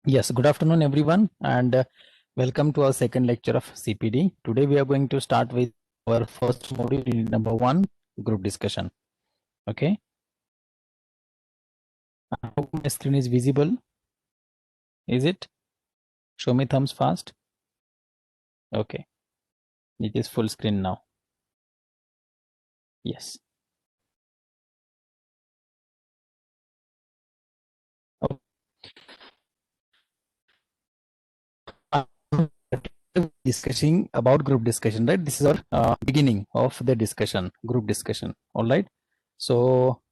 Yes, good afternoon, everyone, and welcome to our second lecture of CPD. Today, we are going to start with our first module, unit number 1, group discussion. Okay, I hope my screen is visible. Is it? Show me thumbs fast. Okay, it is full screen now. Yes. Okay. Discussing about group discussion, right? This is our beginning of the discussion, group discussion. All right. So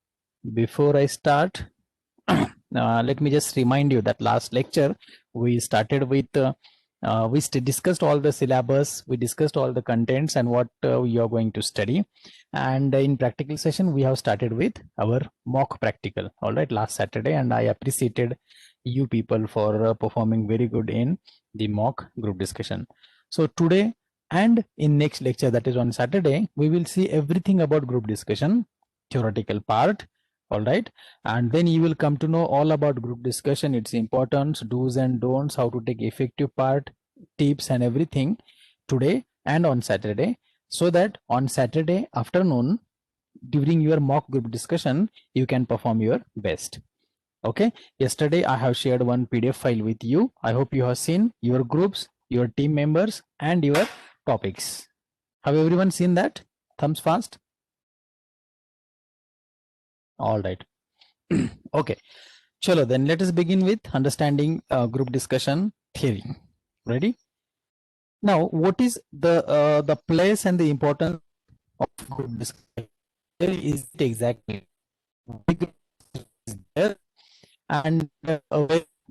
before I start, let me just remind you that last lecture we started with we discussed all the syllabus, we discussed all the contents and what you are going to study, and in practical session we have started with our mock practical, all right, last Saturday, and I appreciated you people for performing very good in the mock group discussion. So today and in next lecture, that is on Saturday, we will see everything about group discussion, theoretical part, all right, and then you will come to know all about group discussion, its importance, do's and don'ts, how to take effective part, tips and everything today and on Saturday, so that on Saturday afternoon during your mock group discussion you can perform your best. Okay, yesterday I have shared one PDF file with you. I hope you have seen your groups, your team members and your topics. Have everyone seen that? Thumbs fast. All right. Okay, chalo, then let us begin with understanding group discussion theory. Ready? Now, what is the place and the importance of group discussion? Where is it exactly? Big is there and where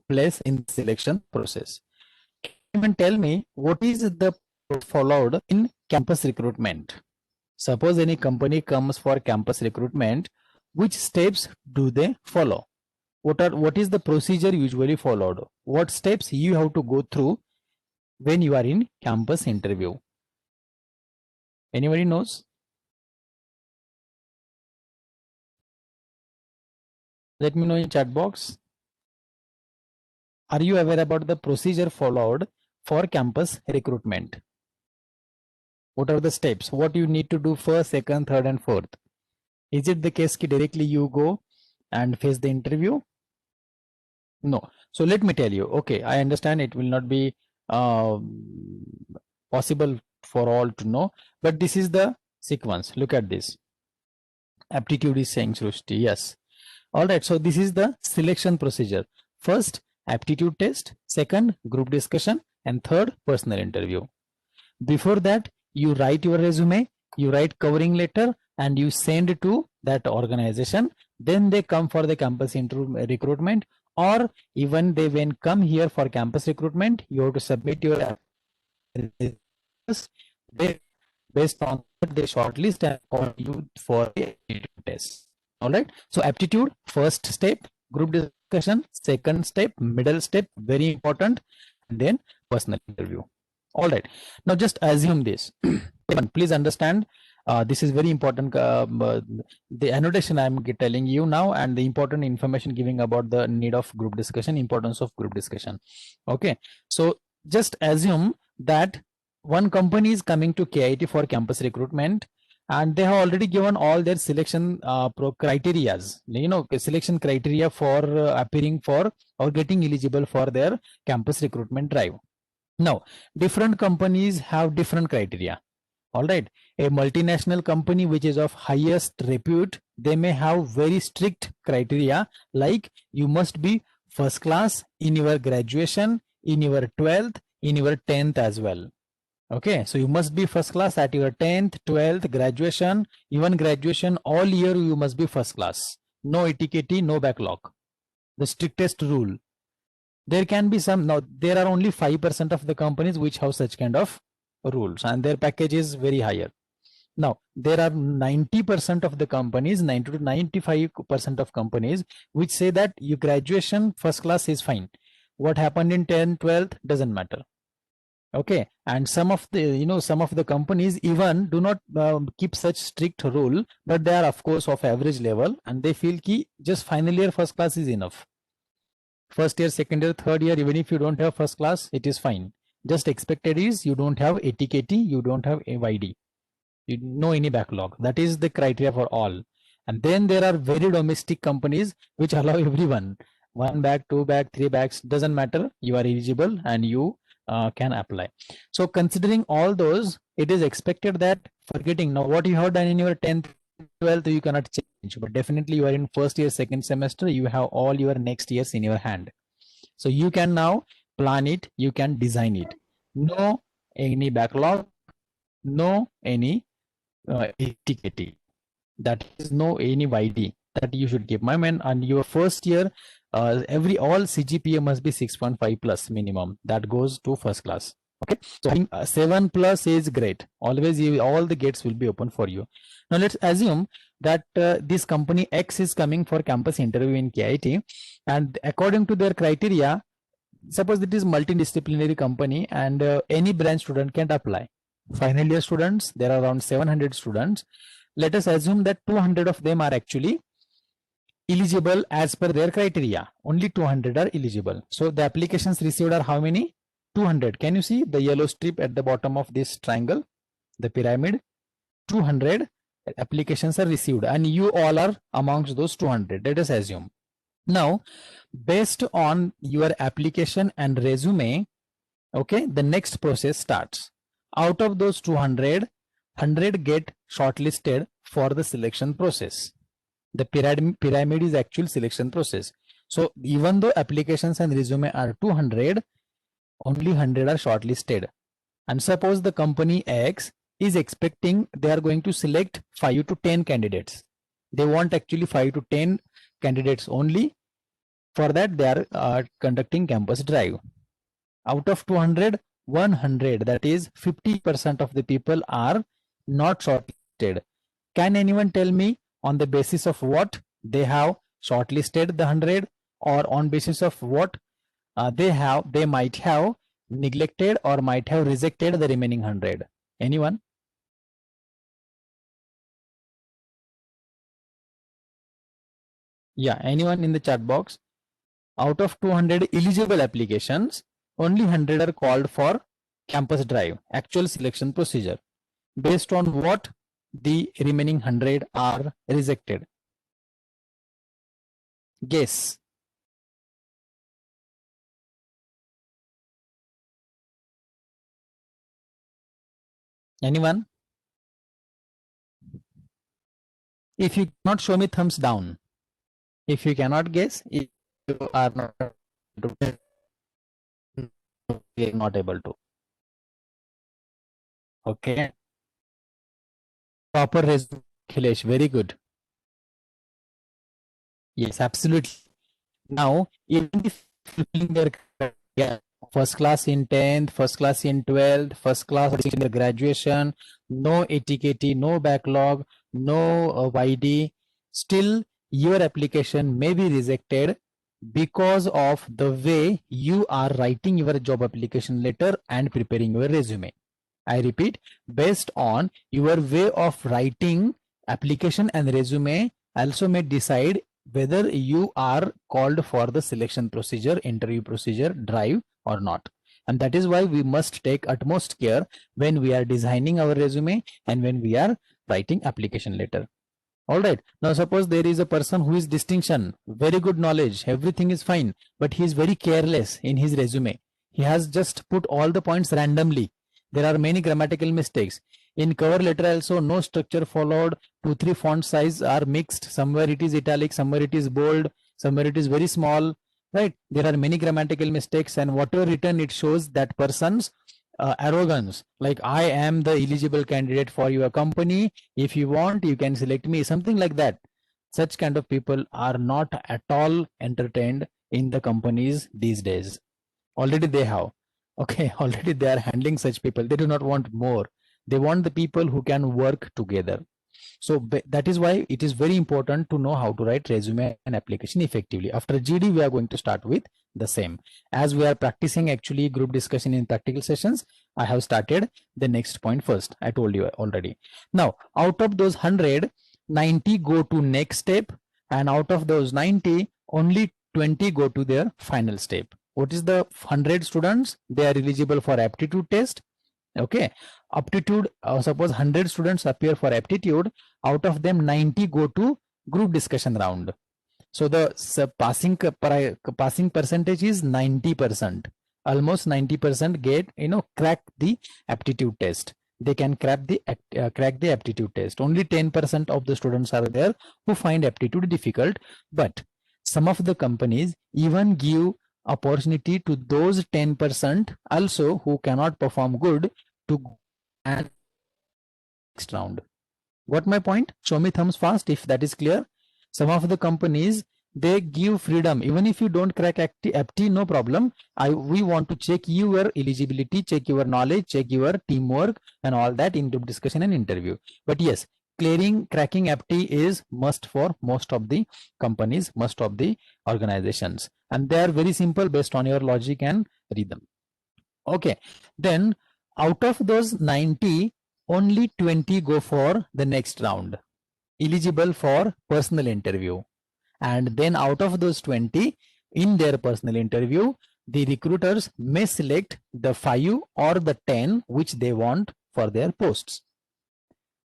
place in the selection process. Even tell me what is the followed in campus recruitment. Suppose any company comes for campus recruitment, which steps do they follow? What is the procedure usually followed? What steps you have to go through when you are in campus interview? Anybody knows? Let me know in chat box. Are you aware about the procedure followed for campus recruitment? What are the steps? What you need to do first, second, third and fourth? Is it the case that directly you go and face the interview? No. So let me tell you. Okay, I understand it will not be possible for all to know, but this is the sequence. Look at this. Aptitude is saying Srushti. Yes. All right. So this is the selection procedure. First, aptitude test. Second, group discussion. And third, personal interview. Before that, you write your resume, you write covering letter, and you send to that organization. Then they come for the campus recruitment, or even they when come here for campus recruitment, you have to submit your based on that they shortlist and call you for the aptitude test. All right. So aptitude, first step, group discussion, second step, middle step, very important, and then personal interview. All right. Now just assume this. Please understand. This is very important. The annotation I'm telling you now, and the important information giving about the need of group discussion, importance of group discussion. Okay. So just assume that one company is coming to KIT for campus recruitment, and they have already given all their selection criterias, selection criteria for appearing for or getting eligible for their campus recruitment drive. Now, different companies have different criteria. All right. A multinational company which is of highest repute, they may have very strict criteria, like you must be first class in your graduation, in your 12th, in your 10th as well. Okay, so you must be first class at your 10th, 12th, graduation, even graduation, all year you must be first class. No ETKT, no backlog. The strictest rule. There can be some, now there are only 5% of the companies which have such kind of rules, and their package is very higher. Now there are 90% of the companies, 90 to 95% of companies which say that your graduation first class is fine. What happened in 10th, 12th doesn't matter. Okay, and some of the companies even do not keep such strict rule, but they are of course of average level, and they feel ki just final year first class is enough. first year, second year, third year, even if you don't have first class, it is fine. Just expected is you don't have ATKT, you don't have AYD, you know any backlog. That is the criteria for all. And then there are very domestic companies which allow everyone, 1 bag, 2 bag, 3 bags, doesn't matter, you are eligible and you can apply. So considering all those, it is expected that forgetting now what you have done in your 10th 12th you cannot change, but definitely you are in first year, second semester, you have all your next years in your hand. So you can now plan it, you can design it. No any backlog, no any ATKT, that is no any YD that you should keep. My man, and your first year, all CGPA must be 6.5 plus minimum. That goes to first class. Okay, so 7 plus is great. Always all the gates will be open for you. Now let's assume that this company X is coming for campus interview in KIT, and according to their criteria, suppose it is multidisciplinary company and any branch student can apply. Final year students, there are around 700 students. Let us assume that 200 of them are actually eligible as per their criteria. Only 200 are eligible. So the applications received are how many? 200. Can you see the yellow strip at the bottom of this triangle, the pyramid? 200 applications are received and you all are amongst those 200. Let us assume. Now, based on your application and resume, okay, the next process starts. Out of those 200, 100 get shortlisted for the selection process. The pyramid is actual selection process. So even though applications and resume are 200, only 100 are shortlisted. And suppose the company X is expecting they are going to select 5 to 10 candidates. They want actually 5 to 10 candidates only. For that, they are conducting campus drive. Out of 200, 100, that is 50% of the people are not shortlisted. Can anyone tell me on the basis of what they have shortlisted the 100, or on basis of what they might have neglected or might have rejected the remaining 100? Anyone? Yeah, anyone in the chat box? Out of 200 eligible applications, only 100 are called for campus drive, actual selection procedure. Based on what the remaining 100 are rejected? Guess. Anyone? If you cannot show me, thumbs down. If you cannot guess, if you are not able to. Okay. Proper resume, Khilesh, very good. Yes, absolutely. Now, even if fulfilling their first class in 10th, first class in 12th, first class in their graduation, no ATKT, no backlog, no YD, still your application may be rejected because of the way you are writing your job application letter and preparing your resume. I repeat, based on your way of writing application and resume also may decide whether you are called for the selection procedure, interview procedure, drive or not. And that is why we must take utmost care when we are designing our resume and when we are writing application letter. All right. Now suppose there is a person who is distinction, very good knowledge, everything is fine, but he is very careless in his resume. He has just put all the points randomly. There are many grammatical mistakes. In cover letter also, no structure followed, 2-3 font size are mixed. Somewhere it is italic, somewhere it is bold, somewhere it is very small, right? There are many grammatical mistakes, and whatever written, it shows that person's arrogance, like I am the eligible candidate for your company. If you want, you can select me, something like that. Such kind of people are not at all entertained in the companies these days. Already they have. Okay, already they are handling such people. They do not want more. They want the people who can work together. So that is why it is very important to know how to write resume and application effectively. After GD, we are going to start with the same. As we are practicing actually group discussion in practical sessions, I have started the next point first. I told you already. Now, out of those 100, 90 go to next step, and out of those 90, only 20 go to their final step. What is the 100 students? They are eligible for aptitude test. Okay, aptitude, suppose 100 students appear for aptitude, out of them 90 go to group discussion round. So the passing percentage is 90%. Almost 90% get, crack the aptitude test. They can crack the aptitude test. Only 10% of the students are there who find aptitude difficult, but some of the companies even give opportunity to those 10% also who cannot perform good to go and next round. Got my point? Show me thumbs fast if that is clear. Some of the companies, they give freedom. Even if you don't crack apti, no problem. We want to check your eligibility, check your knowledge, check your teamwork and all that in group discussion and interview. But yes, cracking apti is must for most of the companies, most of the organizations. And they are very simple based on your logic and rhythm. Okay, then out of those 90, only 20 go for the next round, eligible for personal interview. And then out of those 20, in their personal interview, the recruiters may select the 5 or the 10 which they want for their posts.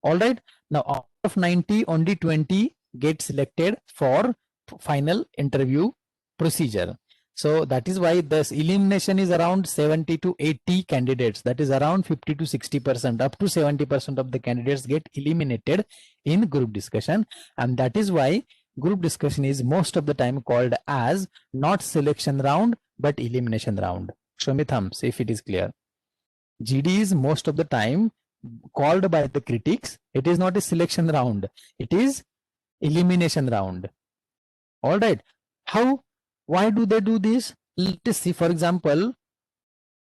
All right. Now, out of 90, only 20 get selected for final interview procedure. So that is why this elimination is around 70 to 80 candidates. That is around 50 to 60%. Up to 70% of the candidates get eliminated in group discussion. And that is why group discussion is most of the time called as not selection round, but elimination round. Show me thumbs if it is clear. GD is most of the time called by the critics. It is not a selection round. It is elimination round. All right. Why do they do this? Let's see, for example,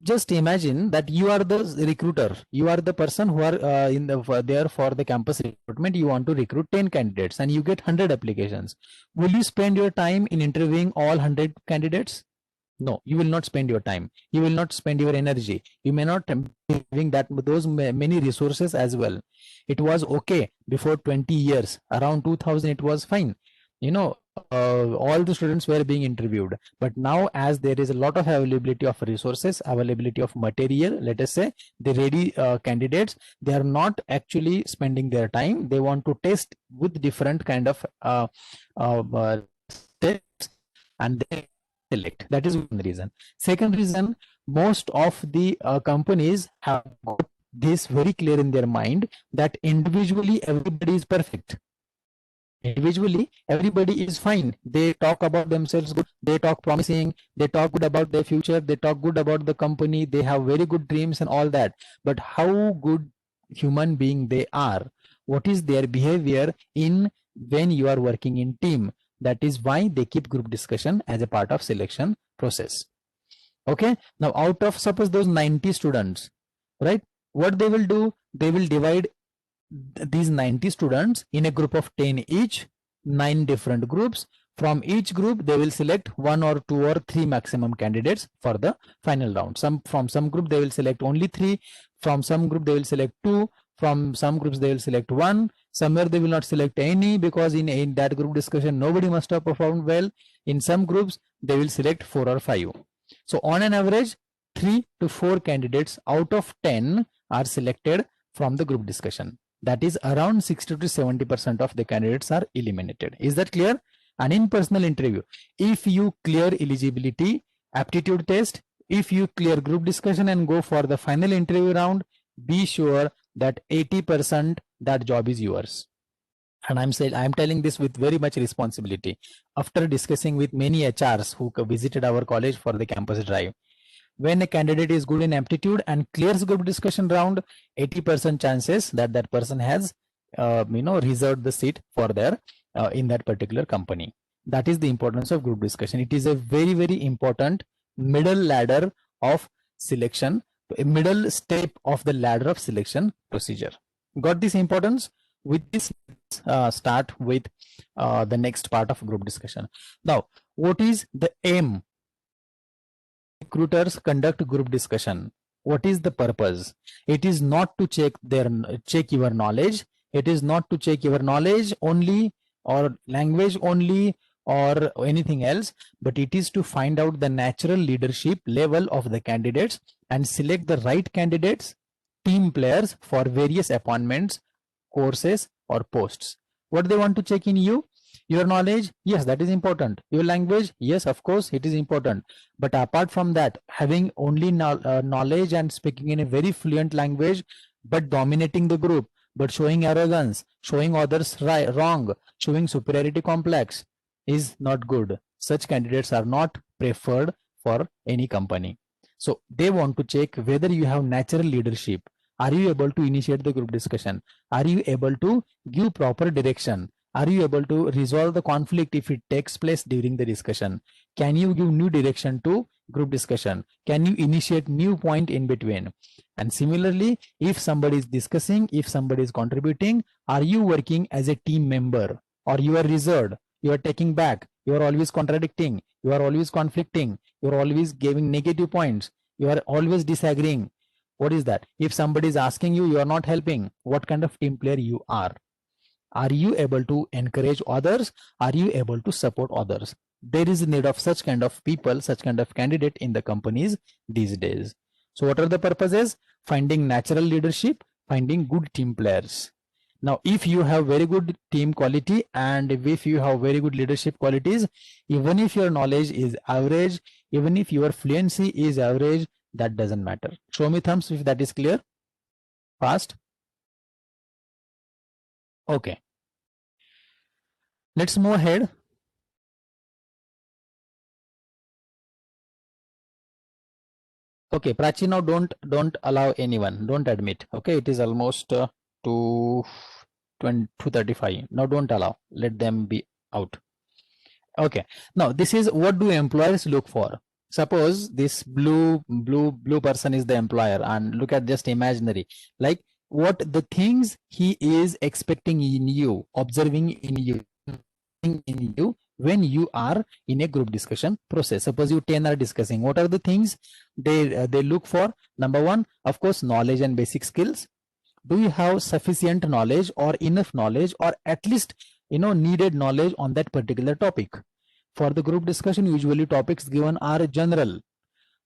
just imagine that you are the recruiter. You are the person who are there for the campus recruitment. You want to recruit 10 candidates and you get 100 applications. Will you spend your time in interviewing all 100 candidates? No, you will not spend your time. You will not spend your energy. You may not be having those many resources as well. It was okay before 20 years. Around 2000, it was fine. All the students were being interviewed, but now as there is a lot of availability of resources, availability of material, let us say the ready candidates, they are not actually spending their time. They want to test with different kind of steps and they select. That is one reason. Second reason, most of the companies have got this very clear in their mind that individually everybody is perfect. Individually, everybody is fine. They talk about themselves good. They talk promising. They talk good about their future. They talk good about the company. They have very good dreams and all that. But how good human being they are? What is their behavior when you are working in team? That is why they keep group discussion as a part of selection process. Okay. Now, out of suppose those 90 students, right? What they will do? They will divide these 90 students in a group of 10 each, 9 different groups. From each group, they will select 1 or 2 or 3 maximum candidates for the final round. From some group, they will select only 3. From some group, they will select 2. From some groups, they will select 1. Somewhere they will not select any because in that group discussion, nobody must have performed well. In some groups, they will select 4 or 5. So on an average, 3 to 4 candidates out of 10 are selected from the group discussion. That is around 60 to 70% of the candidates are eliminated. Is that clear? And in personal interview, if you clear eligibility, aptitude test, if you clear group discussion and go for the final interview round, be sure that 80% that job is yours. And I'm telling this with very much responsibility after discussing with many HRs who visited our college for the campus drive. When a candidate is good in aptitude and clears group discussion round, 80% chances that person has, reserved the seat for their in that particular company. That is the importance of group discussion. It is a very, very important middle ladder of selection, a middle step of the ladder of selection procedure. Got this importance? With this, start with the next part of group discussion. Now, what is the aim? Recruiters conduct group discussion. What is the purpose? It is not to check your knowledge. It is not to check your knowledge only or language only or anything else, but it is to find out the natural leadership level of the candidates and select the right candidates, team players for various appointments, courses or posts. What they want to check in you? Your knowledge, yes, that is important. Your language, yes, of course, it is important. But apart from that, having only knowledge and speaking in a very fluent language, but dominating the group, but showing arrogance, showing others wrong, showing superiority complex is not good. Such candidates are not preferred for any company. So they want to check whether you have natural leadership. Are you able to initiate the group discussion? Are you able to give proper direction? Are you able to resolve the conflict if it takes place during the discussion? Can you give new direction to group discussion? Can you initiate new point in between? And similarly, if somebody is discussing, if somebody is contributing, are you working as a team member, or you are reserved, you are taking back, you are always contradicting, you are always conflicting, you are always giving negative points, you are always disagreeing? What is that? If somebody is asking you, you are not helping, what kind of team player you are? Are you able to encourage others? Are you able to support others? There is a need of such kind of people, such kind of candidate in the companies these days. So what are the purposes? Finding natural leadership, finding good team players. Now, if you have very good team quality and if you have very good leadership qualities, even if your knowledge is average, even if your fluency is average, that doesn't matter. Show me thumbs if that is clear. Fast. Okay. Let's move ahead. Okay, Prachi, now don't allow anyone. Don't admit. Okay, it is almost 2:35. Now don't allow. Let them be out. Okay. Now this is what do employers look for? Suppose this blue person is the employer, and look at just imaginary, like what the things he is expecting in you, observing in you when you are in a group discussion process. Suppose you 10 are discussing. What are the things they look for? Number one, of course, knowledge and basic skills. Do you have sufficient knowledge or enough knowledge, or at least needed knowledge on that particular topic? For the group discussion, usually topics given are general.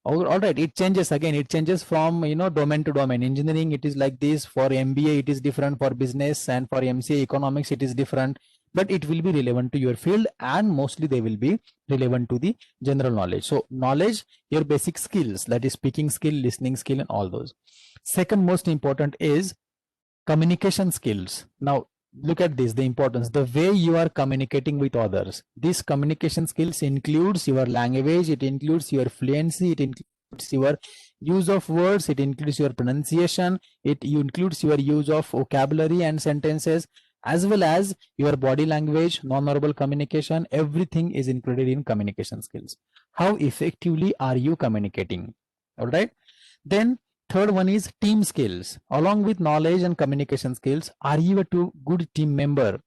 All right, it changes again. It changes from domain to domain. Engineering, it is like this. For MBA, it is different. For business and for MCA economics, it is different. But it will be relevant to your field, and mostly they will be relevant to the general knowledge. So knowledge, your basic skills, that is speaking skill, listening skill, and all those. Second most important is communication skills. Now look at this, the importance, the way you are communicating with others. These communication skills includes your language, it includes your fluency, it includes your use of words, it includes your pronunciation, it includes your use of vocabulary and sentences, as well as your body language, non-verbal communication. Everything is included in communication skills. How effectively are you communicating? All right. Then third one is team skills. Along with knowledge and communication skills, are you a good team member?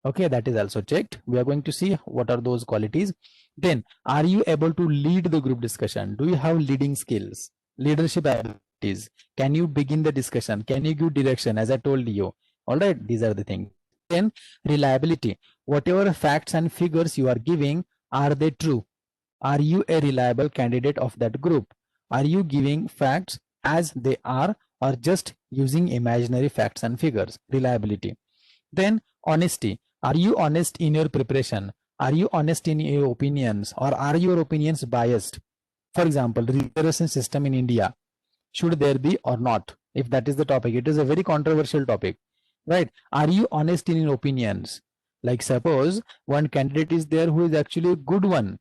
Okay, that is also checked. We are going to see what are those qualities. Then, are you able to lead the group discussion? Do you have leading skills, leadership abilities? Can you begin the discussion? Can you give direction, as I told you? All right, these are the things. Then reliability. Whatever facts and figures you are giving, are they true? Are you a reliable candidate of that group? Are you giving facts as they are, or just using imaginary facts and figures? Reliability. Then honesty. Are you honest in your preparation? Are you honest in your opinions, or are your opinions biased? For example, reservation system in India, should there be or not? If that is the topic, it is a very controversial topic, right? Are you honest in your opinions? Like suppose one candidate is there who is actually a good one,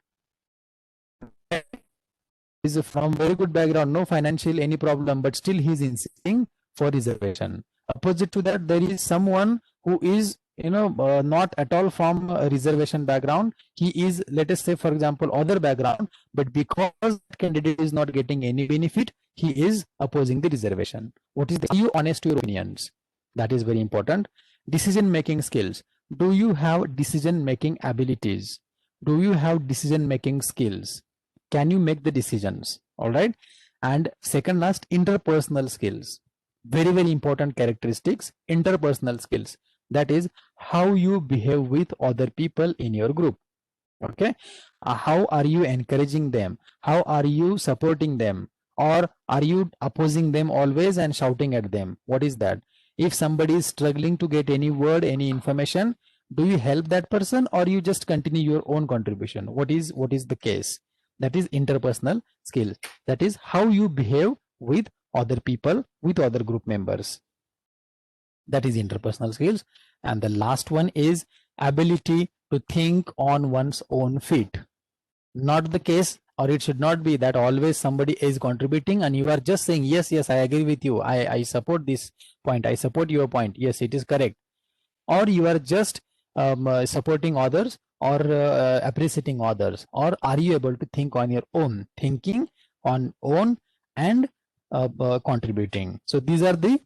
is from very good background, no financial any problem, but still he is insisting for reservation. Opposite to that, there is someone who is not at all from a reservation background. He is, let us say for example, other background, but because that candidate is not getting any benefit, he is opposing the reservation. What is the, are you honest to your opinions? That is very important. Decision making skills. Do you have decision making abilities? Do you have decision making skills? Can you make the decisions? All right. And second last, interpersonal skills. Very, very important characteristics. Interpersonal skills. That is how you behave with other people in your group. Okay, how are you encouraging them? How are you supporting them? Or are you opposing them always and shouting at them? What is that? If somebody is struggling to get any word, any information, do you help that person or you just continue your own contribution? What is the case? That is interpersonal skill. That is how you behave with other people, with other group members. That is interpersonal skills. And the last one is ability to think on one's own feet. Not the case, or it should not be that always somebody is contributing and you are just saying yes, yes, I agree with you, I support this point, I support your point, yes, it is correct. Or you are just supporting others or appreciating others. Or are you able to think on your own, thinking on own and contributing? So these are the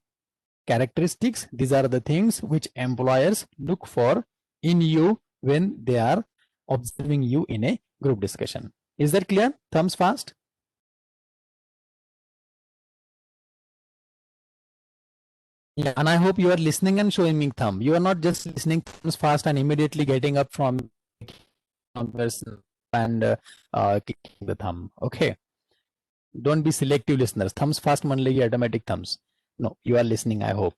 characteristics, these are the things which employers look for in you when they are observing you in a group discussion. Is that clear? Thumbs fast. Yeah, and I hope you are listening and showing me thumb. You are not just listening thumbs fast and immediately getting up from person and kicking the thumb. Okay. Don't be selective listeners. Thumbs fast manlegi automatic thumbs. No, you are listening, I hope.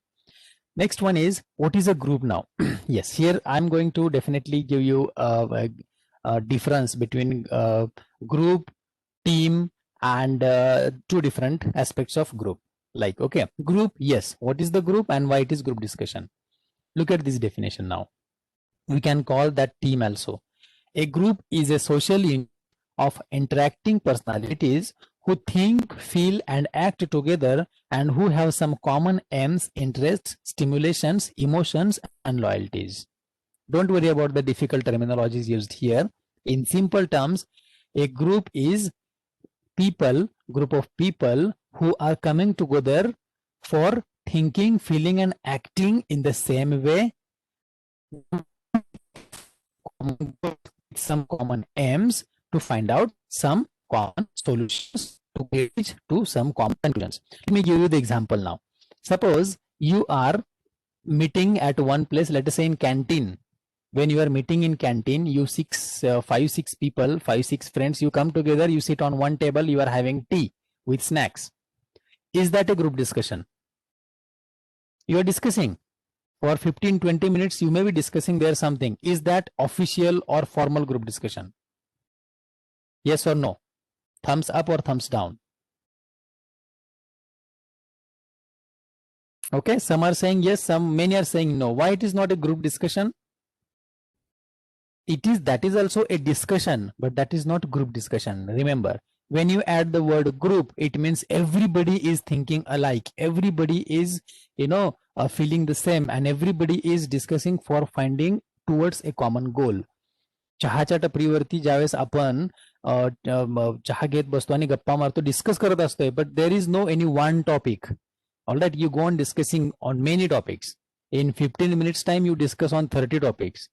Next one is, what is a group now? Yes, here I'm going to definitely give you a difference between group, team, and two different aspects of group. Like, okay, group, yes, what is the group and why it is group discussion? Look at this definition now. We can call that team also. A group is a social unit of interacting personalities who think, feel, and act together and who have some common aims, interests, stimulations, emotions, and loyalties. Don't worry about the difficult terminologies used here. In simple terms, a group is people, group of people who are coming together for thinking, feeling, and acting in the same way, some common aims to find out some common solutions to reach to some common conclusions. Let me give you the example now. Suppose you are meeting at one place, let us say in canteen. When you are meeting in canteen, you five, six people, 5, 6 friends, you come together, you sit on one table, you are having tea with snacks. Is that a group discussion? You are discussing for 15-20 minutes, you may be discussing there something. Is that official or formal group discussion? Yes or no? Thumbs up or thumbs down? Okay, some are saying yes, many are saying no. Why it is not a group discussion? That is also a discussion, but that is not group discussion. Remember, when you add the word group, it means everybody is thinking alike, everybody is feeling the same, and everybody is discussing for finding towards a common goal. चहाच्या टपरीवरती ज्यावेळेस आपण चहा घेत बसतो आणि गप्पा मारतो, discuss करत असतोय, but there is no any one topic. All right, you go on discussing on many topics. In 15 minutes time, you discuss on 30 topics.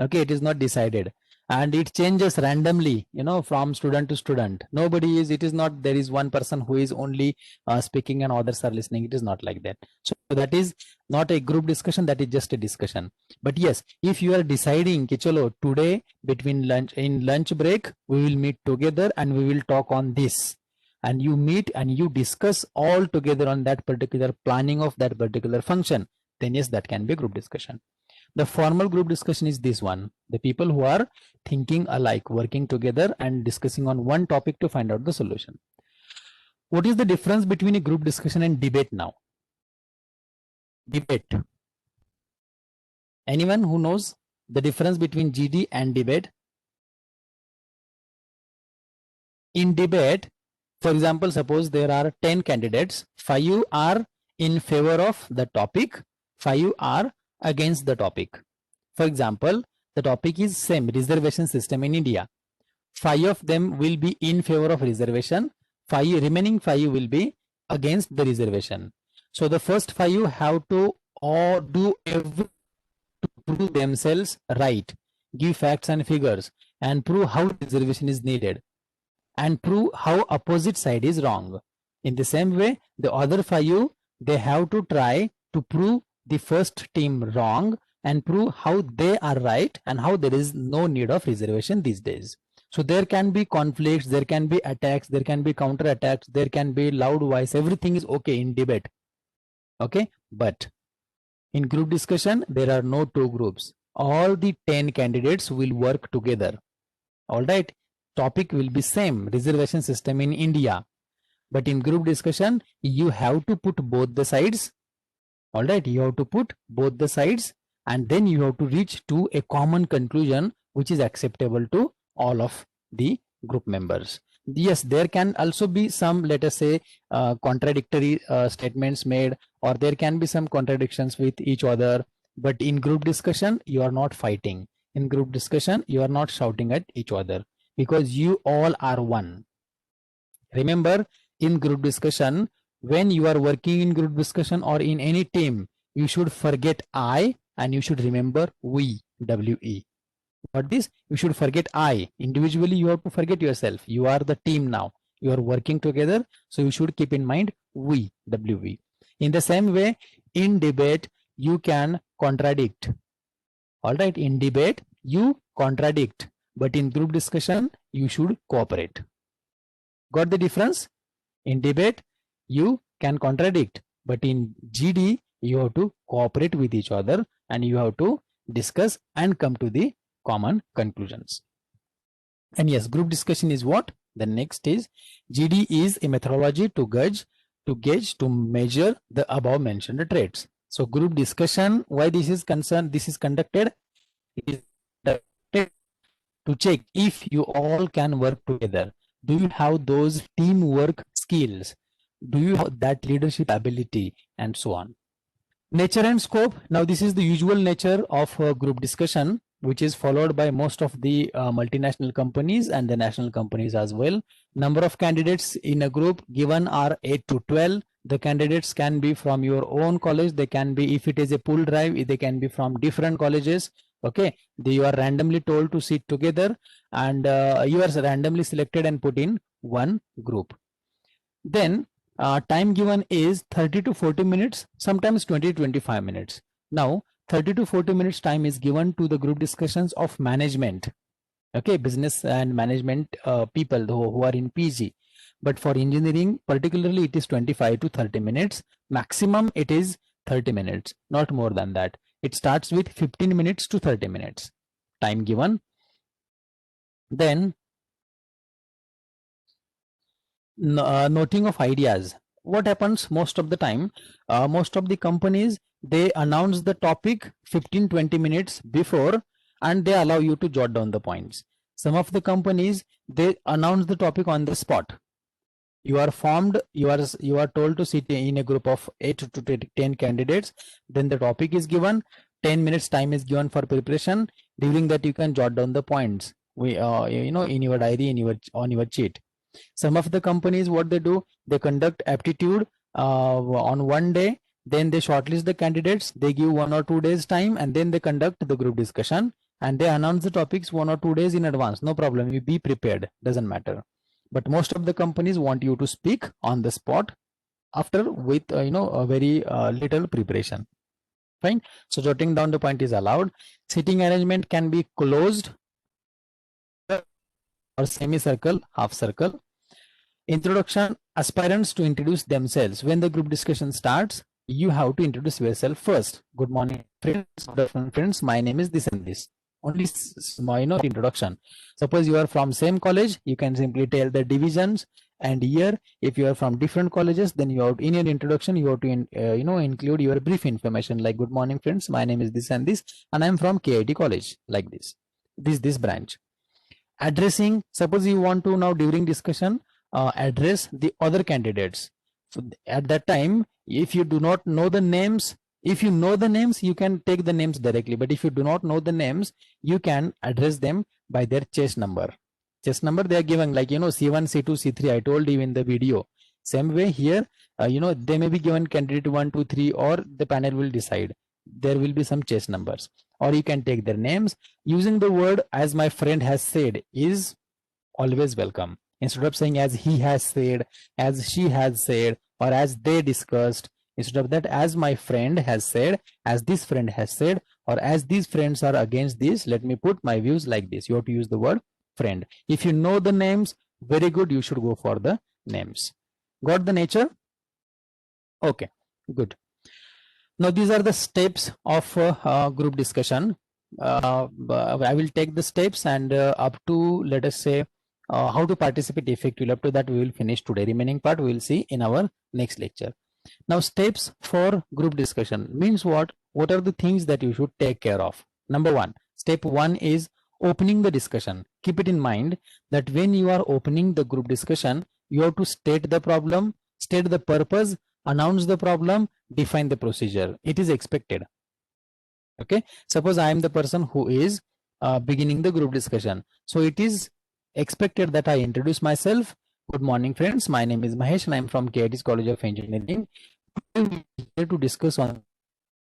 Okay, it is not decided, and it changes randomly, from student to student. It is not there is one person who is only speaking and others are listening. It is not like that. So that is not a group discussion, that is just a discussion. But yes, if you are deciding ki chalo today between lunch break we will meet together and we will talk on this, and you meet and you discuss all together on that particular planning of that particular function, then yes, that can be group discussion. The formal group discussion is this one, the people who are thinking alike, working together and discussing on one topic to find out the solution. What is the difference between a group discussion and debate now? Debate. Anyone who knows the difference between GD and debate? In debate, for example, suppose there are 10 candidates, 5 are in favor of the topic, 5 are against the topic. For example, the topic is same, reservation system in India. 5 of them will be in favor of reservation, remaining 5 will be against the reservation. So the first 5 have to do everything to prove themselves right, give facts and figures, and prove how reservation is needed, and prove how opposite side is wrong. In the same way, the other 5, they have to try to prove the first team wrong and prove how they are right and how there is no need of reservation these days. So there can be conflicts, there can be attacks, there can be counter attacks, there can be loud voice, everything is okay in debate. Okay, but in group discussion, there are no two groups. All the 10 candidates will work together. All right, topic will be same, reservation system in India. But in group discussion, you have to put both the sides. All right, you have to put both the sides, and then you have to reach to a common conclusion which is acceptable to all of the group members. Yes, there can also be some, let us say, contradictory statements made, or there can be some contradictions with each other. But in group discussion, you are not fighting. In group discussion, you are not shouting at each other, because you all are one. Remember, in group discussion, when you are working in group discussion or in any team, you should forget I and you should remember we, W-E. What this? You should forget I. Individually, you have to forget yourself. You are the team now. You are working together. So you should keep in mind we, W-E. In the same way, in debate, you can contradict. All right, in debate, you contradict. But in group discussion, you should cooperate. Got the difference? In debate, you can contradict, but in GD, you have to cooperate with each other and you have to discuss and come to the common conclusions. And yes, group discussion is what? The next is GD is a methodology to gauge, to measure the above mentioned traits. So group discussion, why this is concerned, this is conducted, it is conducted to check if you all can work together. Do you have those teamwork skills? Do you have that leadership ability, and so on? Nature and scope. Now this is the usual nature of group discussion, which is followed by most of the multinational companies and the national companies as well. Number of candidates in a group given are 8 to 12. The candidates can be from your own college. They can be, if it is a pool drive, they can be from different colleges. Okay, you are randomly told to sit together, and you are randomly selected and put in one group. Then time given is 30 to 40 minutes, sometimes 20 to 25 minutes. Now 30 to 40 minutes time is given to the group discussions of management. Okay, business and management people who are in PG. But for engineering particularly, it is 25 to 30 minutes. Maximum it is 30 minutes, not more than that. It starts with 15 minutes to 30 minutes time given. Then noting of ideas. What happens most of the time, most of the companies, they announce the topic 15-20 minutes before and they allow you to jot down the points. Some of the companies, they announce the topic on the spot. You are formed, you are told to sit in a group of 8 to 10 candidates. Then the topic is given, 10 minutes time is given for preparation. During that you can jot down the points, in your diary, on your sheet. Some of the companies, what they do, they conduct aptitude on one day, then they shortlist the candidates, they give 1 or 2 days time, and then they conduct the group discussion and they announce the topics 1 or 2 days in advance. No problem, you be prepared, doesn't matter. But most of the companies want you to speak on the spot after with a very little preparation. Fine. So jotting down the point is allowed. Seating arrangement can be closed or semicircle, half circle. Introduction, aspirants to introduce themselves. When the group discussion starts, you have to introduce yourself first. Good morning, friends. Good afternoon, friends. My name is this and this. Only small, introduction. Suppose you are from same college, you can simply tell the divisions and year. If you are from different colleges, then you have, in your introduction, you have to include your brief information like, good morning, friends. My name is this and this, and I am from KIT college, like this. This branch. Addressing. Suppose you want to now during discussion address the other candidates. So at that time, if you do not know the names, if you know the names, you can take the names directly. But if you do not know the names, you can address them by their chest number. Chest number they are given like, C1, C2, C3. I told you in the video. Same way here, they may be given candidate 1, 2, 3, or the panel will decide. There will be some chest numbers, or you can take their names. Using the word as my friend has said is always welcome. Instead of saying as he has said, as she has said, or as they discussed, Instead of that, as my friend has said, as this friend has said, or as these friends are against this, let me put my views like this. You have to use the word friend. If you know the names, very good, you should go for the names. Got the nature? Okay, good. Now these are the steps of group discussion. I will take the steps and up to, let us say, how to participate effectively. Up to that we will finish today. Remaining part we will see in our next lecture. Now steps for group discussion means what? What are the things that you should take care of? Number one, step one is opening the discussion. Keep it in mind that when you are opening the group discussion, you have to state the problem, state the purpose, announce the problem, define the procedure. It is expected. Okay, suppose I am the person who is beginning the group discussion, so it is expected that I introduce myself. Good morning friends, my name is Mahesh and I am from KIT's College of Engineering. We are here to discuss on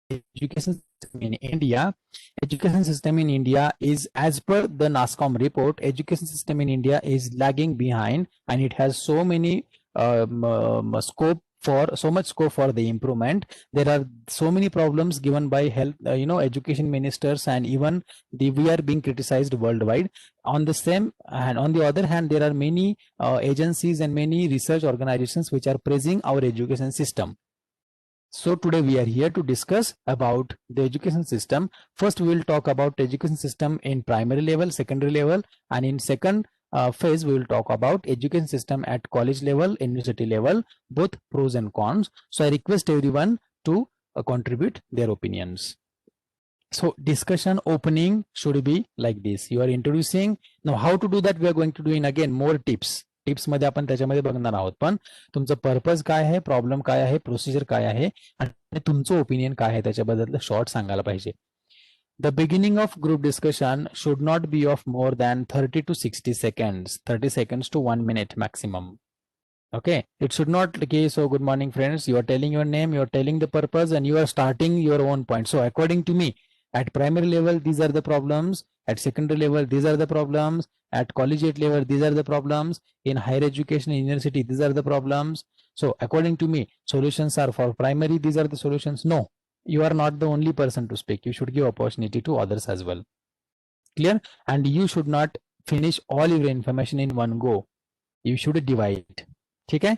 education system in India. Education system in India is, as per the NASSCOM report, education system in India is lagging behind, and it has so many so much scope for the improvement. There are so many problems given by health, education ministers, and even we are being criticized worldwide. On the same and on the other hand, there are many agencies and many research organizations which are praising our education system. So today we are here to discuss about the education system. First we will talk about education system in primary level, secondary level, and in second phase we will talk about education system at college level, university level, both pros and cons. So I request everyone to contribute their opinions. So discussion opening should be like this. You are introducing. Now how to do that we are going to do in again more tips. Tips मध्ये आपण त्याच्यामध्ये बघणार आहोत, पण तुमचं purpose काय आहे, problem काय आहे, प्रोसिजर काय आहे आणि तुमचं ओपिनियन काय आहे त्याच्याबद्दल शॉर्ट सांगायला पाहिजे. The beginning of group discussion should not be of more than 30 to 60 seconds, 30 seconds to 1 minute maximum. Okay, it should not okay, so good morning friends, you are telling your name, you are telling the purpose, and you are starting your own point. So according to me, at primary level these are the problems, at secondary level these are the problems, at collegiate level these are the problems, in higher education university these are the problems. So according to me, solutions are for primary, these are the solutions. No, you are not the only person to speak. You should give opportunity to others as well. Clear? And you should not finish all your information in one go. You should divide. Okay?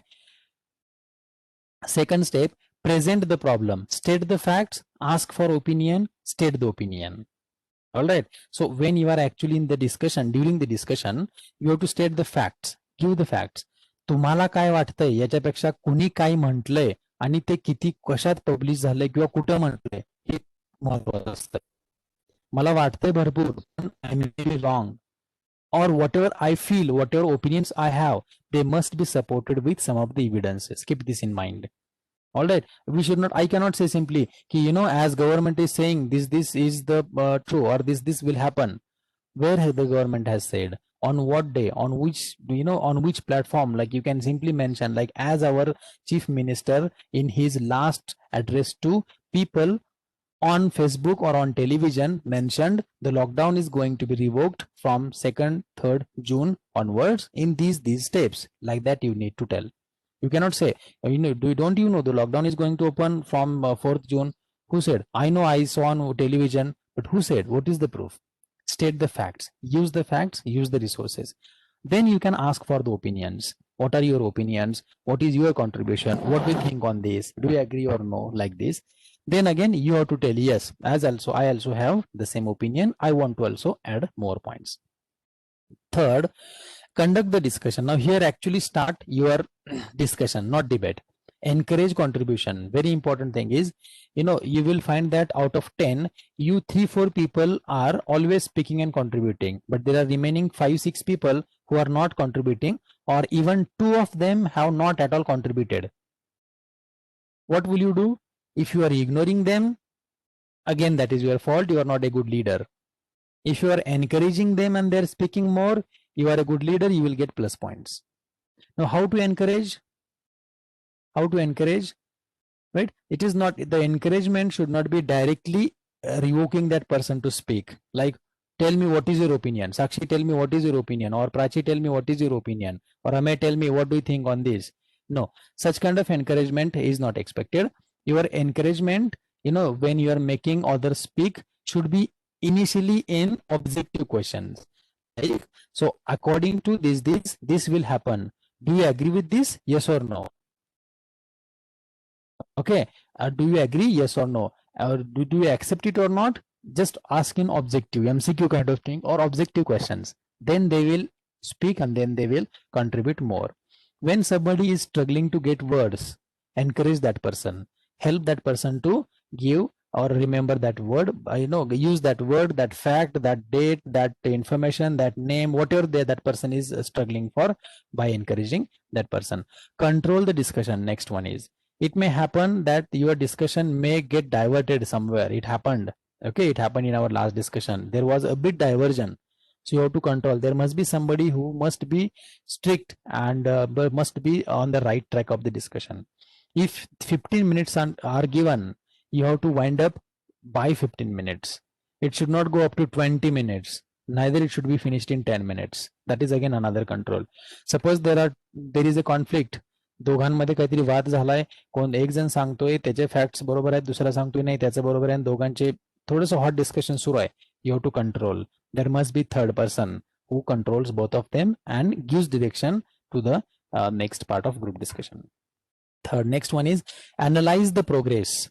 Second step, present the problem, state the facts, ask for opinion, state the opinion. All right, so when you are actually in the discussion, during the discussion, you have to state the facts, give the facts. तुम्हाला काय वाटतंय, याच्यापेक्षा कुणी काय म्हटलंय आणि ते किती कशात पब्लिश झालंय किंवा कुठं म्हटलंय हे महत्त्वाचं असतं. मला वाटतंय भरपूर, पण I am wrong, or whatever I feel, whatever opinions I have, they must be supported with some of the evidences. Keep this in mind. All right, we should not, I cannot say simply ki, as government is saying this is the true, or this will happen. Where has the government has said, on what day, on which on which platform? Like you can simply mention, like as our chief minister in his last address to people on Facebook or on television mentioned, the lockdown is going to be revoked from 2nd, 3rd June onwards in these steps. Like that you need to tell. You cannot say, don't you know the lockdown is going to open from 4th June? Who said? I know, I saw on television, but who said? What is the proof? State the facts, use the resources. Then you can ask for the opinions. What are your opinions? What is your contribution? What do you think on this? Do you agree or no? Like this. Then again, you have to tell, yes, I also have the same opinion. I want to also add more points. Third, conduct the discussion. Now here actually start your discussion, not debate. Encourage contribution. Very important thing is, you will find that out of 10, 3-4 people are always speaking and contributing, but there are remaining 5-6 people who are not contributing, or even 2 of them have not at all contributed. What will you do? If you are ignoring them, again that is your fault. You are not a good leader. If you are encouraging them and they are speaking more, you are a good leader. You will get plus points. Now, how to encourage? Right? It is not, the encouragement should not be directly revoking that person to speak. Like, tell me what is your opinion. Sakshi, tell me what is your opinion. Or Prachi, tell me what is your opinion. Or Amey, tell me what do you think on this. No, such kind of encouragement is not expected. Your encouragement, when you are making others speak, should be initially in objective questions. Like, so according to this will happen. Do you agree with this? Yes or no? Okay. Do you agree? Yes or no? Or do you accept it or not? Just ask in objective MCQ kind of thing or objective questions. Then they will speak and then they will contribute more. When somebody is struggling to get words, encourage that person. Help that person to give or remember that word. Use that word, that fact, that date, that information, that name, whatever that person is struggling for, by encouraging that person. Control the discussion. Next one is, it may happen that your discussion may get diverted somewhere. It happened. Okay, it happened in our last discussion. There was a bit diversion. So you have to control. There must be somebody who must be strict and must be on the right track of the discussion. If 15 minutes are given, you have to wind up by 15 minutes. It should not go up to 20 minutes. Neither it should be finished in 10 minutes. That is again another control. Suppose there is a conflict. दोघांमध्ये काहीतरी वाद झालाय, कोण एक जण सांगतोय त्याचे facts बरोबर आहेत, दुसरा सांगतोय नाही त्याचं बरोबर आहे, दोघांचे थोडंसं हॉट डिस्कशन सुरू आहे. You have to control. There must be third person who controls both of them and gives direction to the next part of group discussion. Next one is analyze the progress.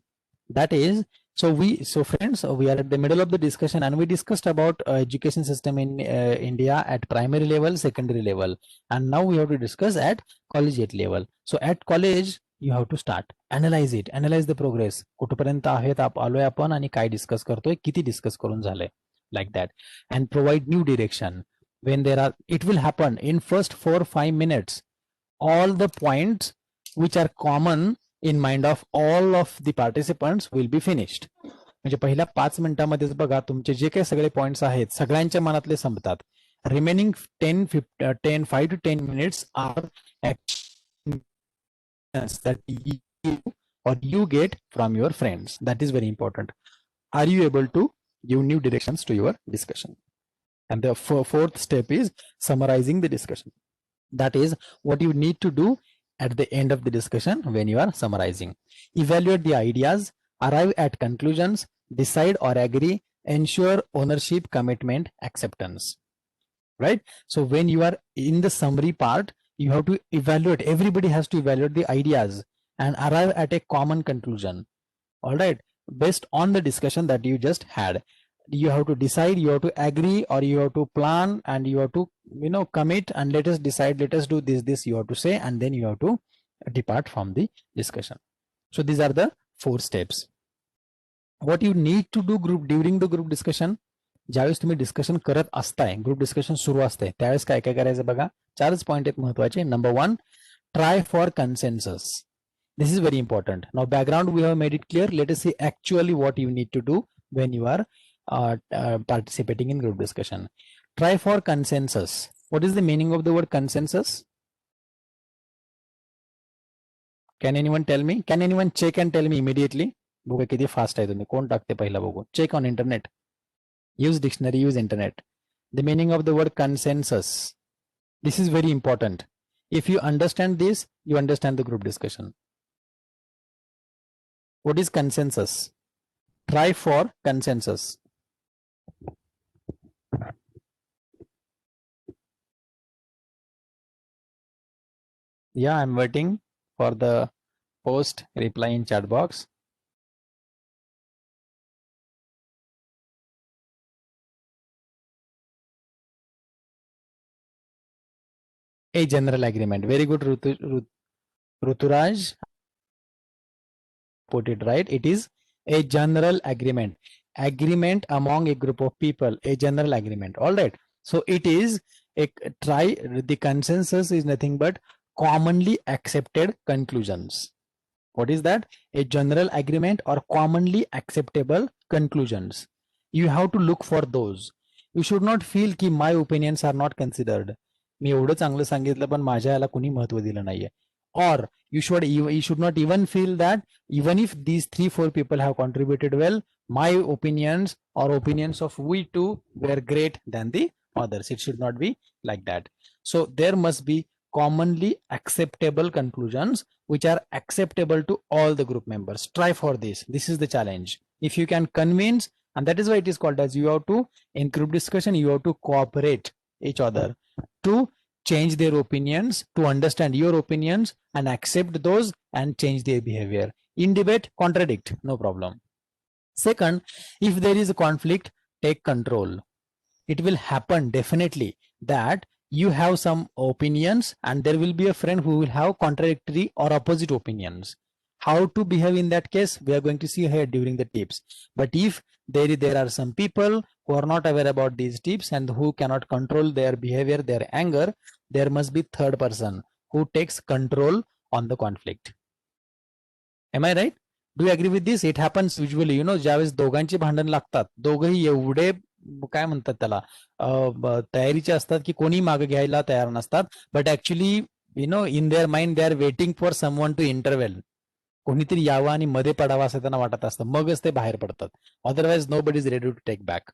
That is, so friends, we are at the middle of the discussion and we discussed about education system in India at primary level, secondary level, and now we have to discuss at collegiate level. So at college you have to start analyze it, analyze the progress. कुठपर्यंत आहेत आलोय आपण आणि काय discuss करतोय, किती discuss करून झालंय, like that, and provide new direction. When it will happen in first 4-5 minutes, all the points which are common in mind of all of the participants will be finished. म्हणजे पहिल्या 5 मिनिटांमध्येच बघा तुमचे जे काही सगळे पॉइंट्स आहेत सगळ्यांच्या मनातले संपतात. Remaining 5 to 10 minutes are actions that you get from your friends. That is very important. Are you able to give new directions to your discussion? And the fourth step is summarizing the discussion. That is what you need to do at the end of the discussion when you are summarizing. Evaluate the ideas, arrive at conclusions, decide or agree, ensure ownership, commitment, acceptance. Right? So when you are in the summary part, you have to evaluate, everybody has to evaluate the ideas and arrive at a common conclusion. All right, based on the discussion that you just had. You have to decide, you have to agree, or you have to plan, and you have to commit, and let us decide, let us do this you have to say, and then you have to depart from the discussion. So these are the 4 steps. What you need to do during the group discussion, ज्यावेळेस तुम्ही discussion करत असताय, group discussion सुरू असते त्यावेळेस काय काय करायचं बघा. 4च पॉइंट आहेत महत्वाचे. Number 1, try for consensus. This is very important. Now background we have made it clear. Let us see actually what you need to do when you are participating in group discussion. Try for consensus. What is the meaning of the word consensus? Can anyone tell me? Can anyone check and tell me immediately? बघा किती fast आहे तुम्ही. कोण टाकते पहिला बघू. Check on internet. Use dictionary, use internet. The meaning of the word consensus. This is very important. If you understand this, you understand the group discussion. What is consensus? Try for consensus. Yeah, I'm waiting for the post reply in chat box. A general agreement. Very good, Ruturaj. Put it right. It is a general agreement. Agreement among a group of people. A general agreement. All right. So it is the consensus is nothing but commonly accepted conclusions. What is that? A general agreement or commonly acceptable conclusions. You have to look for those. You should not feel कि my opinions are not considered. मी एवढं चांगलं सांगितलं पण माझ्या याला कुणी महत्व दिलं नाहीये. Or you should not even feel that even if these 3-4 people have contributed well, my opinions or opinions of we two were great than the others. It should not be like that. So there must be commonly acceptable conclusions which are acceptable to all the group members. Try for this. This is the challenge. If you can convince, and that is why it is called as, you have to, in group discussion, you have to cooperate each other to change their opinions, to understand your opinions and accept those and change their behavior. In debate, contradict, no problem. Second, if there is a conflict, take control. It will happen definitely that you have some opinions and there will be a friend who will have contradictory or opposite opinions. How to behave in that case, we are going to see here during the tips. But if there are some people who are not aware about these tips and who cannot control their behavior, their anger, there must be third person who takes control on the conflict. Am I right? Do you agree with this? It happens usually, you know, ज्यावेळेस दोघांची भांडण लागतात, दोघही एवढे काय म्हणतात त्याला तयारीचे असतात की कोणी मागे घ्यायला तयार नसतात, but actually you know in their mind they are waiting for someone to interval. कोणीतरी यावं आणि मध्ये पडावं असं त्यांना वाटत असतं, मगच ते बाहेर पडतात. Otherwise nobody is ready to take back.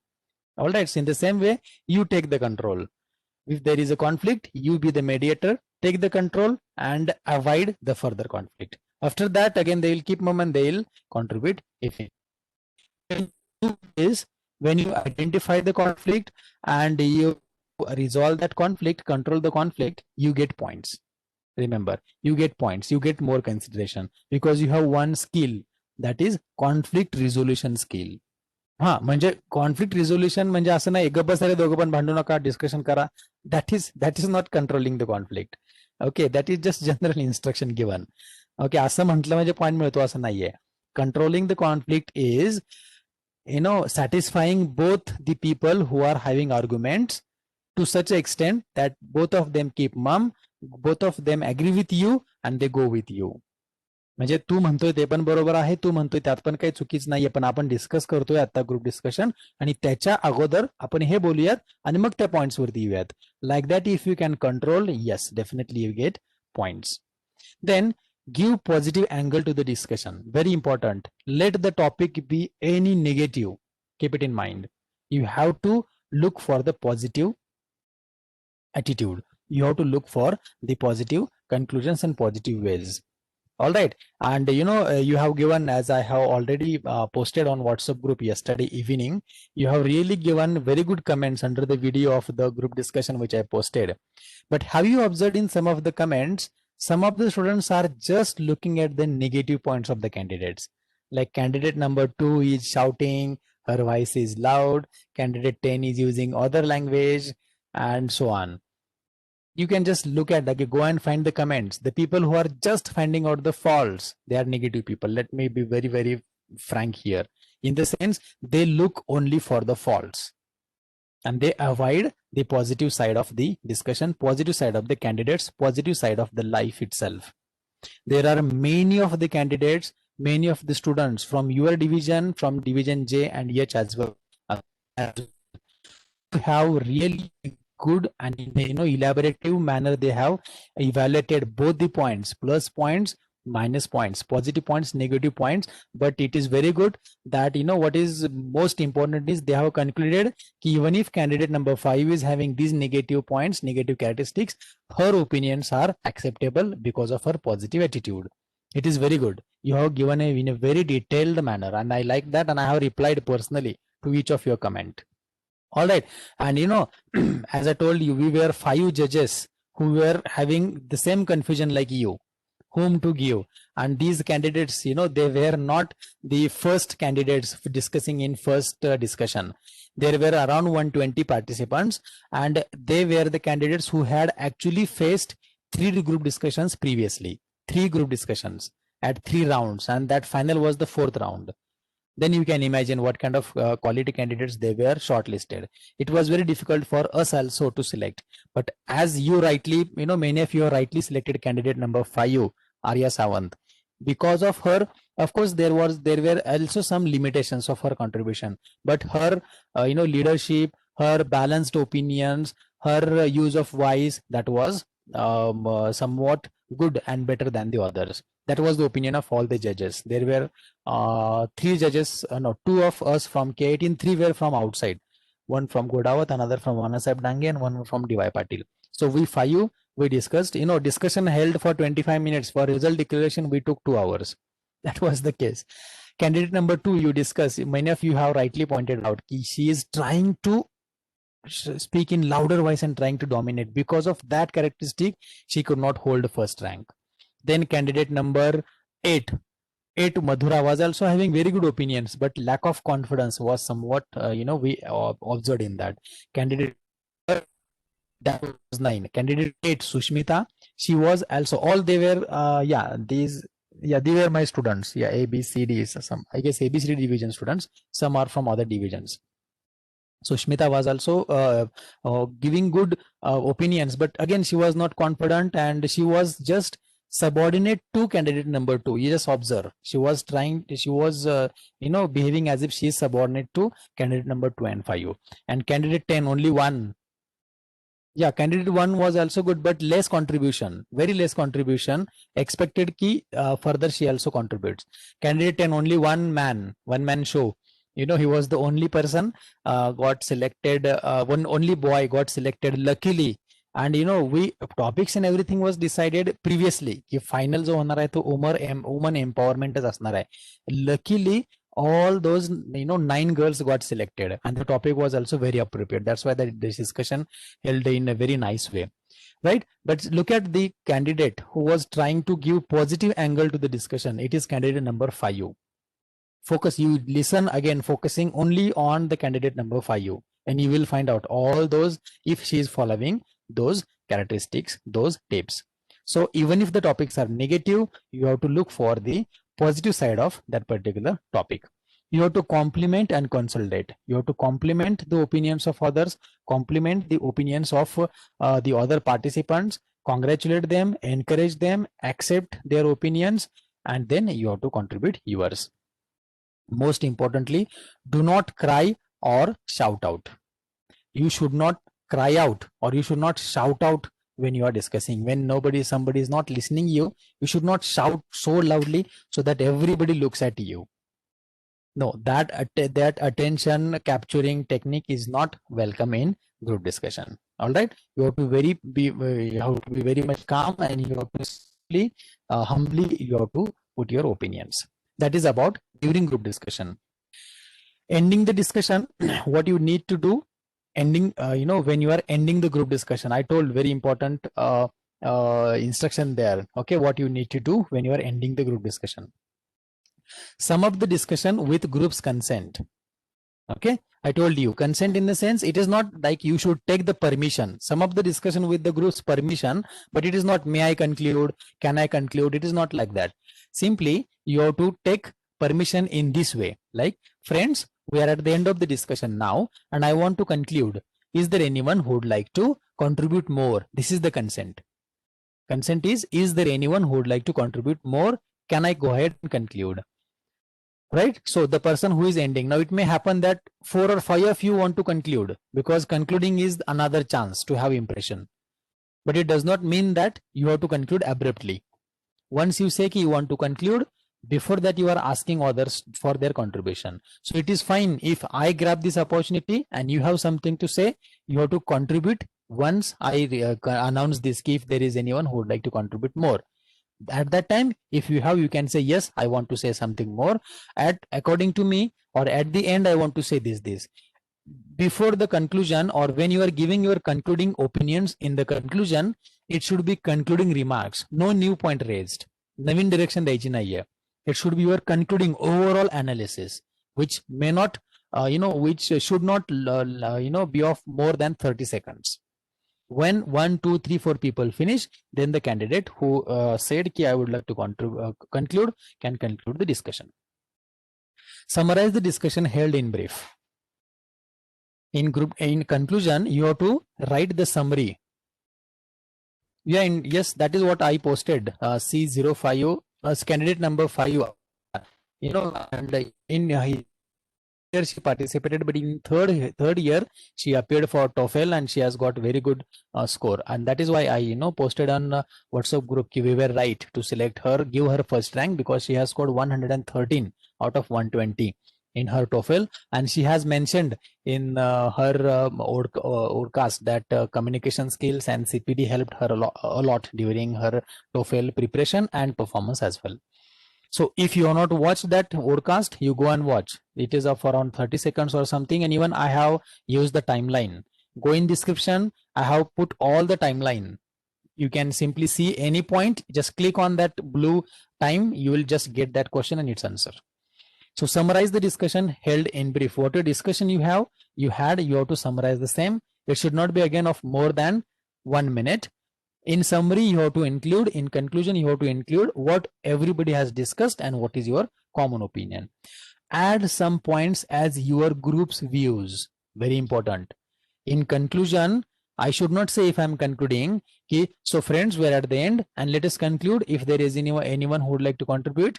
All right, in the same way you take the control. If there is a conflict, you be the mediator, take the control and avoid the further conflict. After that, again, they will keep mum and they will contribute. If is when you identify the conflict and you resolve that conflict, control the conflict, you get points. Remember, you get points, you get more consideration because you have one skill, that is conflict resolution skill. हा, म्हणजे conflict resolution म्हणजे असं नाही गप्प बसले दोघं पण भांडू नका, डिस्कशन करा. That is not controlling the conflict. Okay, that is just general instruction given. Okay, असं म्हटलं म्हणजे पॉईंट मिळतो असं नाहीये. Controlling the conflict is satisfying both the people who are having arguments to such an extent that both of them keep mum, both of them agree with you and they go with you. म्हणजे तू म्हणतोय ते पण बरोबर आहे, तू म्हणतोय त्यात पण काही चुकीच नाहीये, पण आपण डिस्कस करतोय आता ग्रुप डिस्कशन, आणि त्याच्या अगोदर आपण हे बोलूयात आणि मग त्या पॉइंट्स वरती येऊयात. Like that if you can control, yes definitely you get points. Then give positive angle to the discussion. Very important. Let the topic be any negative. Keep it in mind. You have to look for the positive attitude. You have to look for the positive conclusions and positive ways. All right. And you have given, as I have already posted on WhatsApp group yesterday evening, you have really given very good comments under the video of the group discussion which I posted. But have you observed in some of the comments, some of the students are just looking at the negative points of the candidates. Like candidate number 2 is shouting, her voice is loud, candidate 10 is using other language, and so on. You can just look at, like, go and find the comments. The people who are just finding out the faults, they are negative people. Let me be very, very frank here. In the sense, they look only for the faults. And they avoid the positive side of the discussion, positive side of the candidates, positive side of the life itself. There are many of the candidates, many of the students from your division, from division J and H as well, have really good and elaborative manner. They have evaluated both the points, plus points, minus points, positive points, negative points. But it is very good that what is most important is they have concluded even if candidate number 5 is having these negative points, negative characteristics, her opinions are acceptable because of her positive attitude. It is very good. You have given in a very detailed manner, and I like that, and I have replied personally to each of your comment. All right. And as I told you, we were 5 judges who were having the same confusion like you, whom to give. And these candidates, they were not the first candidates discussing in first discussion. There were around 120 participants, and they were the candidates who had actually faced 3 group discussions previously, 3 group discussions at 3 rounds, and that final was the 4th round. Then you can imagine what kind of quality candidates they were shortlisted. It was very difficult for us also to select. But as you rightly, many of you have rightly selected candidate number 5, Arya Sawant. Because of her, of course, there were also some limitations of her contribution. But her, leadership, her balanced opinions, her use of voice, that was somewhat good and better than the others. That was the opinion of all the judges. There were 3 judges, 2 of us from K18, 3 were from outside. One from Godawat, another from Anasab Dange, and one from DY Patil. So we discussed, discussion held for 25 minutes. For result declaration, we took 2 hours. That was the case. Candidate number 2, you discuss. Many of you have rightly pointed out she is trying to speak in louder voice and trying to dominate. Because of that characteristic, she could not hold first rank. Then candidate number 8, Madhura was also having very good opinions, but lack of confidence was somewhat, we observed in that. Candidate that was 9. Candidate 8, Sushmita, she was also, all they were, they were my students. Yeah, A, B, C, D, some, I guess A, B, C, D division students. Some are from other divisions. Sushmita was also giving good opinions, but again, she was not confident and she was just subordinate to candidate number 2. You just observe. She was behaving as if she is subordinate to candidate number 2 and 5. And candidate 10, only 1. Yeah, candidate 1 was also good, but less contribution, very less contribution. Expected key further she also contributes. Candidate 10, only one man show. He was the only person got selected. Only boy got selected, luckily. And we topics and everything was decided previously. कि final जो होना है तो woman empowerment असणार है. Luckily, all those 9 girls got selected, and the topic was also very appropriate. That's why this discussion held in a very nice way, right? But look at the candidate who was trying to give positive angle to the discussion. It is candidate number 5. Focus, you listen again, focusing only on the candidate number 5, and you will find out all those if she is following those characteristics, those tips. So even if the topics are negative, you have to look for the positive side of that particular topic. You have to complement and consolidate. You have to complement the opinions of others, complement the opinions of the other participants, congratulate them, encourage them, accept their opinions, and then you have to contribute yours. Most importantly, do not cry or shout out. You should not cry out or you should not shout out when you are discussing. When somebody is not listening you should not shout so loudly so that everybody looks at you. No, that attention capturing technique is not welcome in group discussion. All right, you have to be very much calm, and you have to simply humbly you have to put your opinions. That is about during group discussion. Ending the discussion, what you need to do, ending, when you are ending the group discussion, I told very important instruction there. Okay, what you need to do when you are ending the group discussion. Sum up the discussion with group's consent. Okay, I told you consent in the sense it is not like you should take the permission. Sum up the discussion with the group's permission, but it is not may I conclude, can I conclude. It is not like that. Simply you have to take permission in this way, like, friends, we are at the end of the discussion now and I want to conclude. Is there anyone who would like to contribute more? This is the consent. Consent is there anyone who would like to contribute more? Can I go ahead and conclude? Right? So the person who is ending, now it may happen that 4 or 5 of you want to conclude, because concluding is another chance to have impression. But it does not mean that you have to conclude abruptly. Once you say you want to conclude, before that you are asking others for their contribution. So it is fine if I grab this opportunity and you have something to say, you have to contribute once I announce this, if there is anyone who would like to contribute more. At that time, if you have, you can say, yes, I want to say something more. According to me, or at the end, I want to say this. Before the conclusion, or when you are giving your concluding opinions in the conclusion, it should be concluding remarks. No new point raised. Navin direction द्यायची नाहीये. It should be your concluding overall analysis, which may not, which should not, be of more than 30 seconds. When 1, 2, 3, 4 people finish, then the candidate who said I would like to conclude can conclude the discussion. Summarize the discussion held in brief. In conclusion, you have to write the summary. Yeah, yes, that is what I posted. C05 candidate number 5. And in year she participated, but in third year she appeared for TOEFL and she has got very good score, and that is why I posted on WhatsApp group we were right to select her, give her first rank, because she has scored 113 out of 120. in her TOEFL, and she has mentioned in her ORCAS that communication skills and CPD helped her a lot during her TOEFL preparation and performance as well. So if you have not watched that podcast, you go and watch. It is of around 30 seconds or something. And even I have used the timeline. Go in description. I have put all the timeline. You can simply see any point. Just click on that blue time. You will just get that question and its answer. So summarize the discussion held in brief. What discussion you have to summarize the same. It should not be again of more than 1 minute. In summary, you have to include, in conclusion, you have to include what everybody has discussed and what is your common opinion. Add some points as your group's views. Very important. In conclusion, I should not say if I'm concluding. Okay, so friends, we're at the end and let us conclude. If there is anyone who would like to contribute.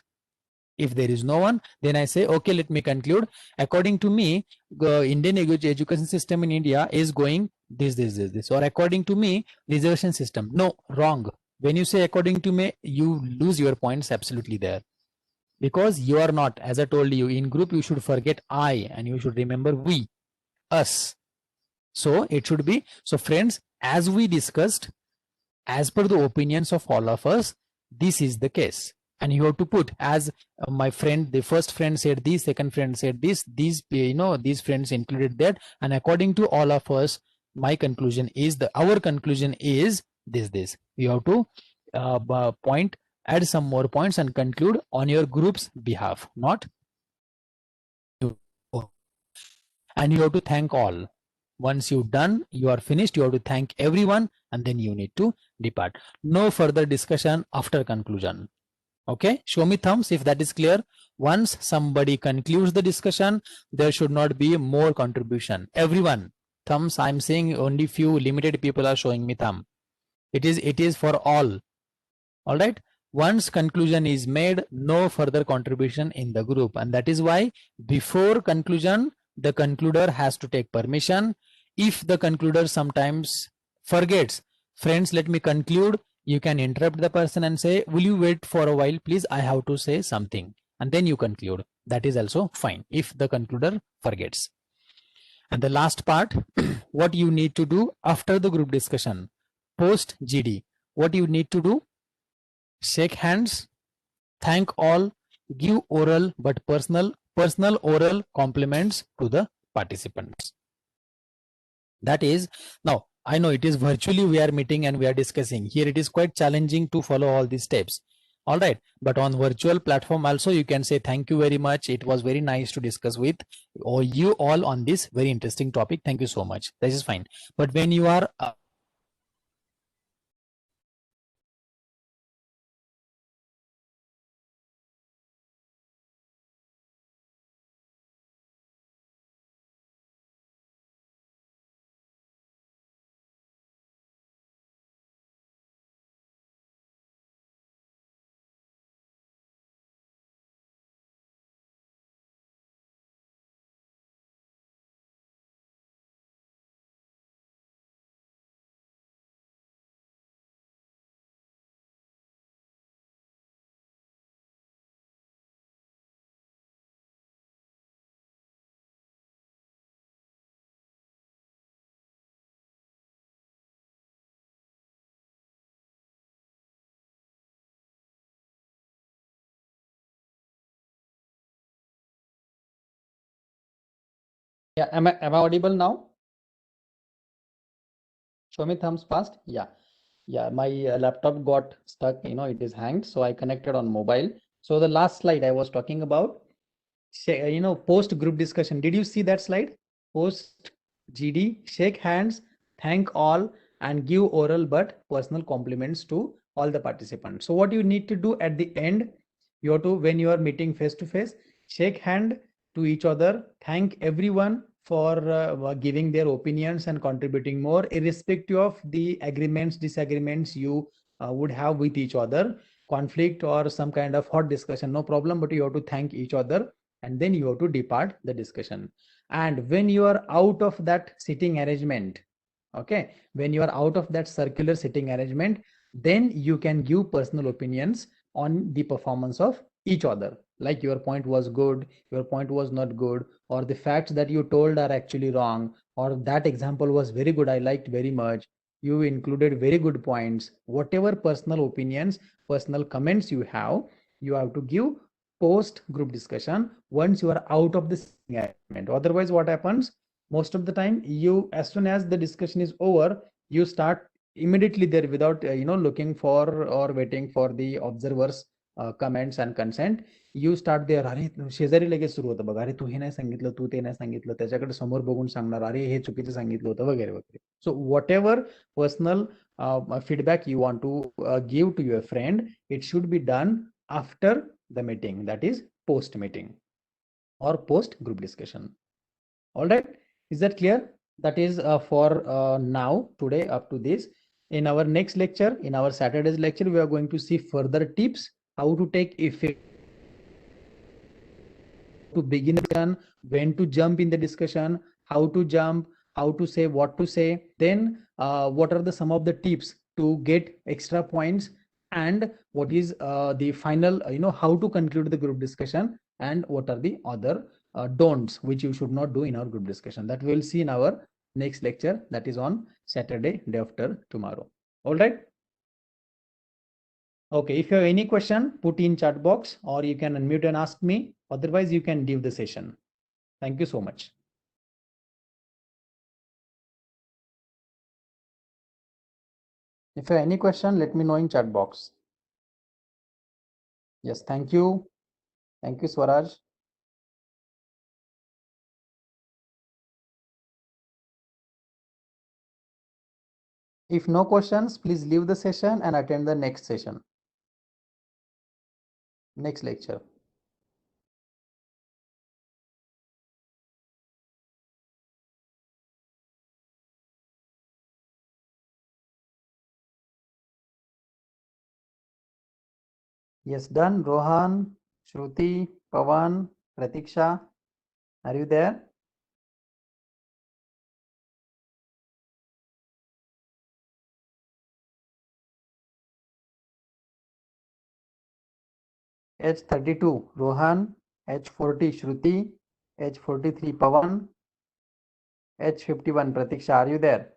If there is no one, then I say, okay, let me conclude. According to me, the Indian education system in India is going this. Or according to me, reservation system. No, wrong. When you say according to me, you lose your points absolutely there. Because you are not, as I told you, in group, you should forget I and you should remember we, us. So it should be, so friends, as we discussed, as per the opinions of all of us, this is the case. And you have to put as my friend, the first friend said this, second friend said this, these friends included that, and according to all of us, my conclusion is our conclusion is this. You have to point, add some more points and conclude on your group's behalf, not. And you have to thank all. Once you've done, you are finished, you have to thank everyone and then you need to depart. No further discussion after conclusion. Okay, show me thumbs if that is clear. Once somebody concludes the discussion, there should not be more contribution. Everyone, thumbs. I'm saying only few limited people are showing me thumb. It is for all. All right. Once conclusion is made, no further contribution in the group, and that is why before conclusion, the concluder has to take permission. If the concluder sometimes forgets, friends, let me conclude. You can interrupt the person and say, will you wait for a while, please? I have to say something. And then you conclude. That is also fine if the concluder forgets. And the last part, what you need to do after the group discussion, post GD, what you need to do? Shake hands, thank all, give oral but personal oral compliments to the participants. That is, now I know it is virtually we are meeting and we are discussing. Here it is quite challenging to follow all these steps. All right, but on virtual platform also you can say thank you very much. It was very nice to discuss with you all on this very interesting topic. Thank you so much. This is fine. But when you are yeah, am I audible now? Show me thumbs fast. Yeah, my laptop got stuck, it is hanged, so I connected on mobile. So the last slide I was talking about, post group discussion. Did you see that slide? Post GD, shake hands, thank all, and give oral but personal compliments to all the participants. So what you need to do at the end, you have to, when you are meeting face to face, shake hand to each other, thank everyone for giving their opinions and contributing more, irrespective of the agreements, disagreements you would have with each other, conflict or some kind of hot discussion, no problem, but you have to thank each other and then you have to depart the discussion. And when you are out of that sitting arrangement, okay, when you are out of that circular sitting arrangement, then you can give personal opinions on the performance of each other. like your point was good, your point was not good, or the facts that you told are actually wrong, or that example was very good, I liked very much, you included very good points, whatever personal opinions, personal comments you have to give post group discussion once you are out of the agreement. Otherwise what happens, most of the time, you, as soon as the discussion is over, you start immediately there without looking for or waiting for the observers comments and consent. You start there, अरे शेजारी लगेच सुरू होतं बघा, अरे तू हे नाही सांगितलं, तू ते नाही सांगितलं, त्याच्याकडे समोर बघून सांगणार, अरे हे चुकीचं सांगितलं होतं वगैरे वगैरे. So what ever personal feedback you want to give to your friend, it should be done after the meeting, that is post meeting or post group discussion. All right, is that clear? That is for now, today, up to this. In our next lecture, in our Saturday's lecture, we are going to see further tips how to take effect, to begin discussion, when to jump in the discussion, how to jump, how to say what to say, then what are the some of the tips to get extra points, and what is the final, how to conclude the group discussion, and what are the other don'ts which you should not do in our group discussion. That we will see in our next lecture, that is on Saturday, day after tomorrow. All right. Okay, if you have any question, put in chat box, or you can unmute and ask me. Otherwise, you can leave the session. Thank you so much. If you have any question, let me know in chat box. Yes, thank you. Thank you, Swaraj. If no questions, please leave the session and attend the next session, next lecture. Yes, done. Rohan, Shruti, Pawan, Pratiksha, are you there? H32, Rohan, H40, Shruti, H43, Pawan, H51, Pratiksha, are you there?